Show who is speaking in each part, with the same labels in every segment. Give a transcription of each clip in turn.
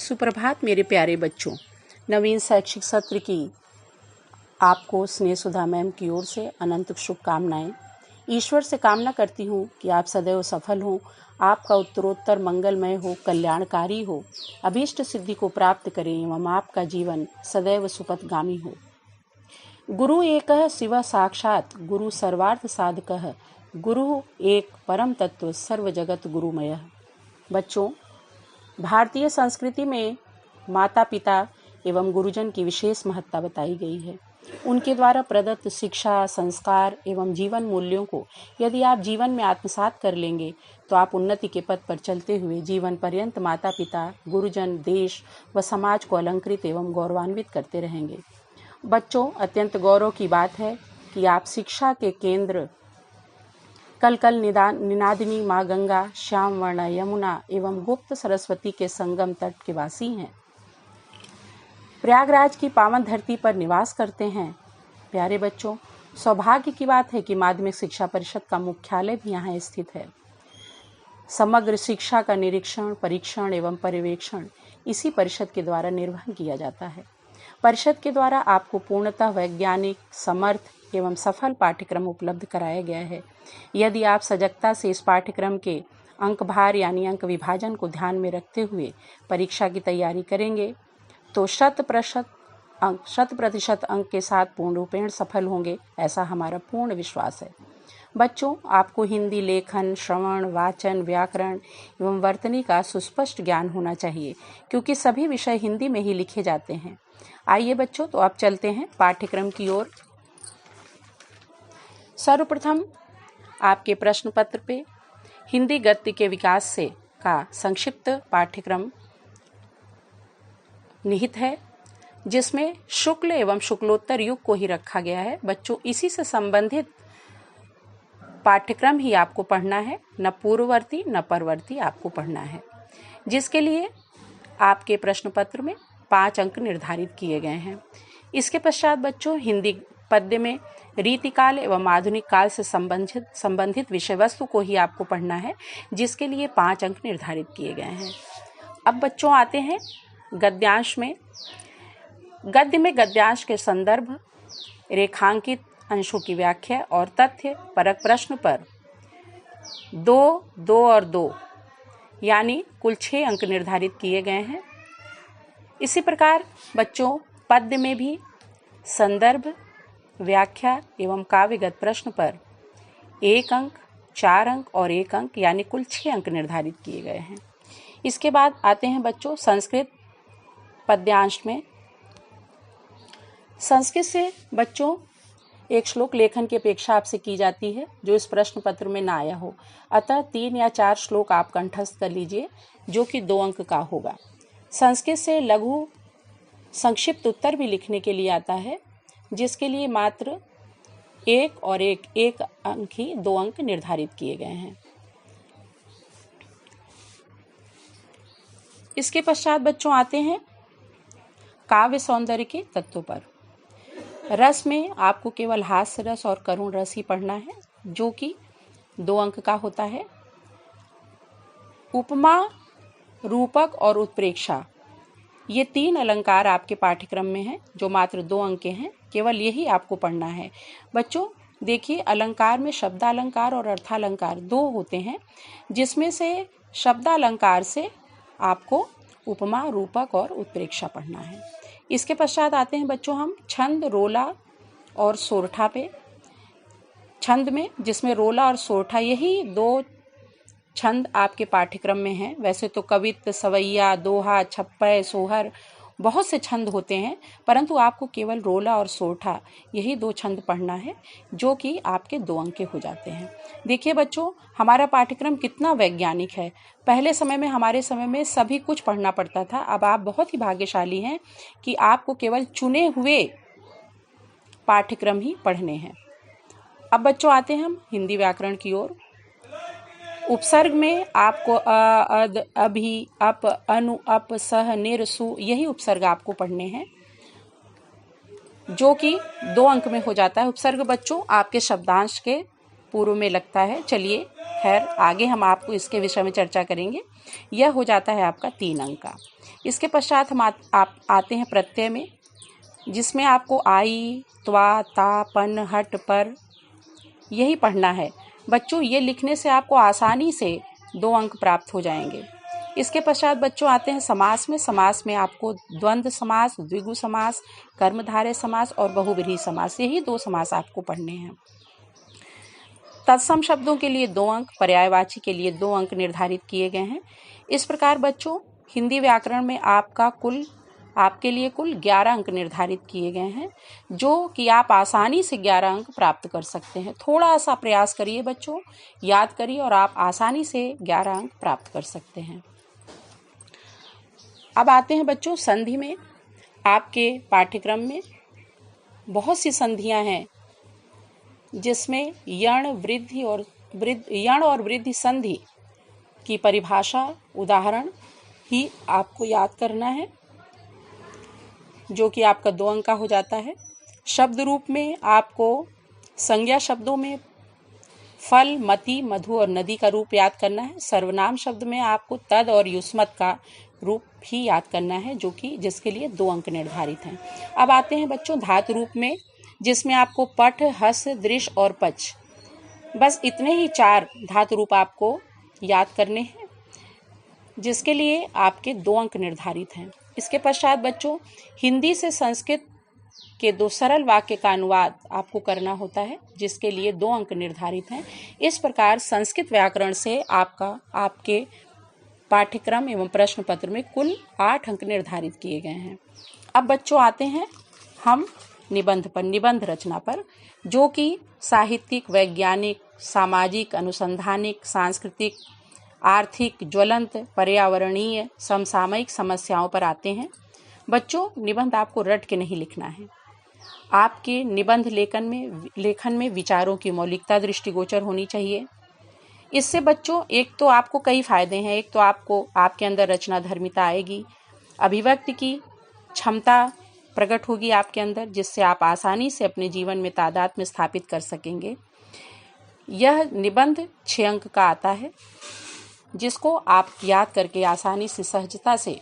Speaker 1: सुप्रभात मेरे प्यारे बच्चों। नवीन शैक्षिक सत्र की आपको स्नेह सुधा मैम की ओर से अनंत शुभकामनाएं। ईश्वर से कामना करती हूँ कि आप सदैव सफल हों, आपका उत्तरोत्तर मंगलमय हो, कल्याणकारी हो, अभीष्ट सिद्धि को प्राप्त करें एवं आपका जीवन सदैव सुपथगामी हो। गुरु एकः शिव साक्षात् गुरु सर्वार्थ साधकः गुरु एक परम तत्व सर्व जगत गुरुमयः। बच्चों, भारतीय संस्कृति में माता पिता एवं गुरुजन की विशेष महत्ता बताई गई है। उनके द्वारा प्रदत्त शिक्षा, संस्कार एवं जीवन मूल्यों को यदि आप जीवन में आत्मसात कर लेंगे तो आप उन्नति के पथ पर चलते हुए जीवन पर्यंत माता पिता, गुरुजन, देश व समाज को अलंकृत एवं गौरवान्वित करते रहेंगे। बच्चों, अत्यंत गौरव की बात है कि आप शिक्षा के केंद्र कल निनादिनी माँ गंगा, श्याम वर्ण यमुना एवं गुप्त सरस्वती के संगम तट के वासी हैं। प्रयागराज की पावन धरती पर निवास करते हैं। प्यारे बच्चों, सौभाग्य की बात है कि माध्यमिक शिक्षा परिषद का मुख्यालय भी यहाँ स्थित है। समग्र शिक्षा का निरीक्षण, परीक्षण एवं पर्यवेक्षण इसी परिषद के द्वारा निर्वहन किया जाता है। परिषद के द्वारा आपको पूर्णतः वैज्ञानिक, समर्थ एवं सफल पाठ्यक्रम उपलब्ध कराया गया है। यदि आप सजगता से इस पाठ्यक्रम के अंक भार यानी अंक विभाजन को ध्यान में रखते हुए परीक्षा की तैयारी करेंगे तो 100% अंक के साथ पूर्ण रूपेण सफल होंगे, ऐसा हमारा पूर्ण विश्वास है। बच्चों, आपको हिंदी लेखन, श्रवण, वाचन, व्याकरण एवं वर्तनी का सुस्पष्ट ज्ञान होना चाहिए, क्योंकि सभी विषय हिंदी में ही लिखे जाते हैं। आइए बच्चों, तो अब चलते हैं पाठ्यक्रम की ओर। सर्वप्रथम आपके प्रश्न पत्र पे हिंदी गद्य के विकास से का संक्षिप्त पाठ्यक्रम निहित है, जिसमें शुक्ल एवं शुक्लोत्तर युग को ही रखा गया है। बच्चों, इसी से संबंधित पाठ्यक्रम ही आपको पढ़ना है, न पूर्ववर्ती न परवर्ती आपको पढ़ना है, जिसके लिए आपके प्रश्न पत्र में 5 अंक निर्धारित किए गए हैं। इसके पश्चात बच्चों, हिंदी पद्य में रीतिकाल एवं आधुनिक काल से संबंधित विषय वस्तु को ही आपको पढ़ना है, जिसके लिए 5 अंक निर्धारित किए गए हैं। अब बच्चों आते हैं गद्यांश में। गद्य में गद्यांश के संदर्भ, रेखांकित अंशों की व्याख्या और तथ्य परक प्रश्न पर 2, 2 और 2 यानी कुल 6 अंक निर्धारित किए गए हैं। इसी प्रकार बच्चों, पद्य में भी संदर्भ, व्याख्या एवं काव्यगत प्रश्न पर 1 अंक, 4 अंक और 1 अंक यानी कुल 6 अंक निर्धारित किए गए हैं। इसके बाद आते हैं बच्चों संस्कृत पद्यांश में। संस्कृत से बच्चों एक श्लोक लेखन की अपेक्षा आपसे की जाती है, जो इस प्रश्न पत्र में ना आया हो। अतः 3 या 4 श्लोक आप कंठस्थ कर लीजिए, जो कि 2 अंक का होगा। संस्कृत से लघु संक्षिप्त उत्तर भी लिखने के लिए आता है, जिसके लिए मात्र 1 और 1 अंक ही 2 अंक निर्धारित किए गए हैं। इसके पश्चात बच्चों आते हैं काव्य सौंदर्य के तत्वों पर। रस में आपको केवल हास्य रस और करुण रस ही पढ़ना है, जो कि 2 अंक का होता है। उपमा, रूपक और उत्प्रेक्षा, ये 3 अलंकार आपके पाठ्यक्रम में हैं, जो मात्र 2 अंक के हैं। केवल यही आपको पढ़ना है। बच्चों देखिए, अलंकार में शब्दालंकार और अर्थालंकार 2 होते हैं, जिसमें से शब्दालंकार से आपको उपमा, रूपक और उत्प्रेक्षा पढ़ना है। इसके पश्चात आते हैं बच्चों हम छंद, रोला और सोरठा पे। छंद में, जिसमें रोला और सोरठा यही 2 छंद आपके पाठ्यक्रम में हैं। वैसे तो कवित्त, सवैया, दोहा, छप्पय, सोहर बहुत से छंद होते हैं, परंतु आपको केवल रोला और सोरठा यही 2 छंद पढ़ना है, जो कि आपके 2 अंक के हो जाते हैं। देखिए बच्चों, हमारा पाठ्यक्रम कितना वैज्ञानिक है। पहले समय में, हमारे समय में सभी कुछ पढ़ना पड़ता था। अब आप बहुत ही भाग्यशाली हैं कि आपको केवल चुने हुए पाठ्यक्रम ही पढ़ने हैं। अब बच्चों आते हैं हम हिंदी व्याकरण की ओर। उपसर्ग में आपको अ, अद, अभि, अप, अनु, अप, सह, निर, सु यही उपसर्ग आपको पढ़ने हैं, जो कि 2 अंक में हो जाता है। उपसर्ग बच्चों आपके शब्दांश के पूर्व में लगता है। चलिए खैर आगे हम आपको इसके विषय में चर्चा करेंगे। यह हो जाता है आपका 3 अंक का। इसके पश्चात हम आप आते हैं प्रत्यय में, जिसमें आपको आई, त्वा, ता, पन, हट, पर यही पढ़ना है। बच्चों ये लिखने से आपको आसानी से 2 अंक प्राप्त हो जाएंगे। इसके पश्चात बच्चों आते हैं समास में। समास में आपको द्वंद्व समास, द्विगु समास, कर्मधारय समास और बहुव्रीहि समास, यही 2 समास आपको पढ़ने हैं। तत्सम शब्दों के लिए 2 अंक, पर्यायवाची के लिए 2 अंक निर्धारित किए गए हैं। इस प्रकार बच्चों हिंदी व्याकरण में आपके लिए कुल 11 अंक निर्धारित किए गए हैं, जो कि आप आसानी से 11 अंक प्राप्त कर सकते हैं। थोड़ा सा प्रयास करिए बच्चों, याद करिए और आप आसानी से 11 अंक प्राप्त कर सकते हैं। अब आते हैं बच्चों संधि में। आपके पाठ्यक्रम में बहुत सी संधियां हैं, जिसमें यण और वृद्धि संधि की परिभाषा, उदाहरण ही आपको याद करना है, जो कि आपका 2 अंक का हो जाता है। शब्द रूप में आपको संज्ञा शब्दों में फल, मति, मधु और नदी का रूप याद करना है। सर्वनाम शब्द में आपको तद और युष्मत का रूप ही याद करना है, जिसके लिए 2 अंक निर्धारित हैं। अब आते हैं बच्चों धातु रूप में, जिसमें आपको पठ, हस, दृश्य और पच, बस इतने ही 4 धातु रूप आपको याद करने हैं, जिसके लिए आपके 2 अंक निर्धारित हैं। इसके पश्चात बच्चों हिंदी से संस्कृत के 2 सरल वाक्य का अनुवाद आपको करना होता है, जिसके लिए 2 अंक निर्धारित हैं। इस प्रकार संस्कृत व्याकरण से आपके पाठ्यक्रम एवं प्रश्न पत्र में कुल 8 अंक निर्धारित किए गए हैं। अब बच्चों आते हैं हम निबंध रचना पर, जो कि साहित्यिक, वैज्ञानिक, सामाजिक, अनुसंधानिक, सांस्कृतिक, आर्थिक, ज्वलंत, पर्यावरणीय, समसामयिक समस्याओं पर आते हैं। बच्चों निबंध आपको रट के नहीं लिखना है। आपके निबंध लेखन में विचारों की मौलिकता दृष्टिगोचर होनी चाहिए। इससे बच्चों एक तो आपको कई फायदे हैं। एक तो आपके अंदर रचना धर्मिता आएगी, अभिव्यक्ति की क्षमता प्रकट होगी आपके अंदर, जिससे आप आसानी से अपने जीवन में तादाद में स्थापित कर सकेंगे। यह निबंध 6 अंक का आता है, जिसको आप याद करके आसानी से, सहजता से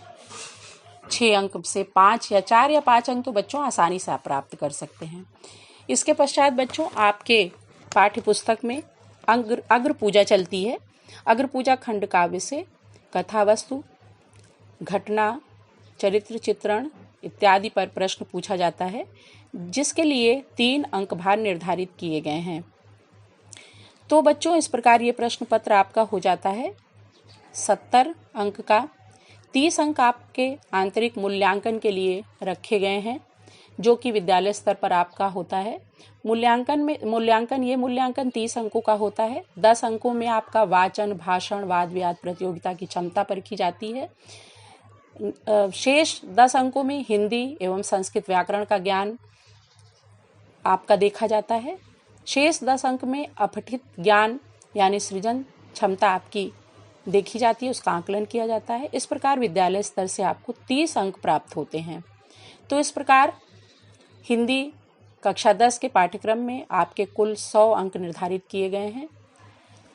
Speaker 1: 6 अंक से 5 या 4 या 5 अंक तो बच्चों आसानी से आप प्राप्त कर सकते हैं। इसके पश्चात बच्चों आपके पाठ्य पुस्तक में अग्र पूजा चलती है। अग्र पूजा खंड काव्य से कथा वस्तु, घटना, चरित्र चित्रण इत्यादि पर प्रश्न पूछा जाता है, जिसके लिए 3 अंक भार निर्धारित किए गए हैं। तो बच्चों इस प्रकार ये प्रश्न पत्र आपका हो जाता है 70 अंक का। 30 अंक आपके आंतरिक मूल्यांकन के लिए रखे गए हैं, जो कि विद्यालय स्तर पर आपका होता है। मूल्यांकन 30 अंकों का होता है। 10 अंकों में आपका वाचन, भाषण, वाद विवाद प्रतियोगिता की क्षमता परखी जाती है। शेष 10 अंकों में हिंदी एवं संस्कृत व्याकरण का ज्ञान आपका देखा जाता है। शेष 10 अंक में अपठित ज्ञान यानी सृजन क्षमता आपकी देखी जाती है, उसका आकलन किया जाता है। इस प्रकार विद्यालय स्तर से आपको 30 अंक प्राप्त होते हैं। तो इस प्रकार हिंदी कक्षा 10 के पाठ्यक्रम में आपके कुल 100 अंक निर्धारित किए गए हैं।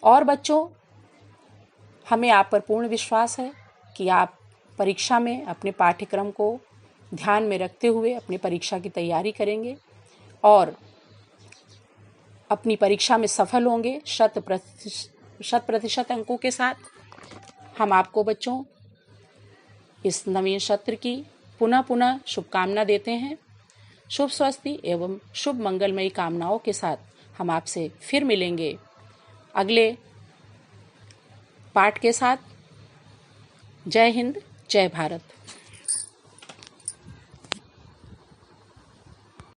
Speaker 1: और बच्चों हमें आप पर पूर्ण विश्वास है कि आप परीक्षा में अपने पाठ्यक्रम को ध्यान में रखते हुए अपनी परीक्षा की तैयारी करेंगे और अपनी परीक्षा में सफल होंगे 100% अंकों के साथ। हम आपको बच्चों इस नवीन सत्र की पुनः शुभकामना देते हैं। शुभ स्वस्ति एवं शुभ मंगलमयी कामनाओं के साथ हम आपसे फिर मिलेंगे अगले पाठ के साथ। जय हिंद, जय भारत।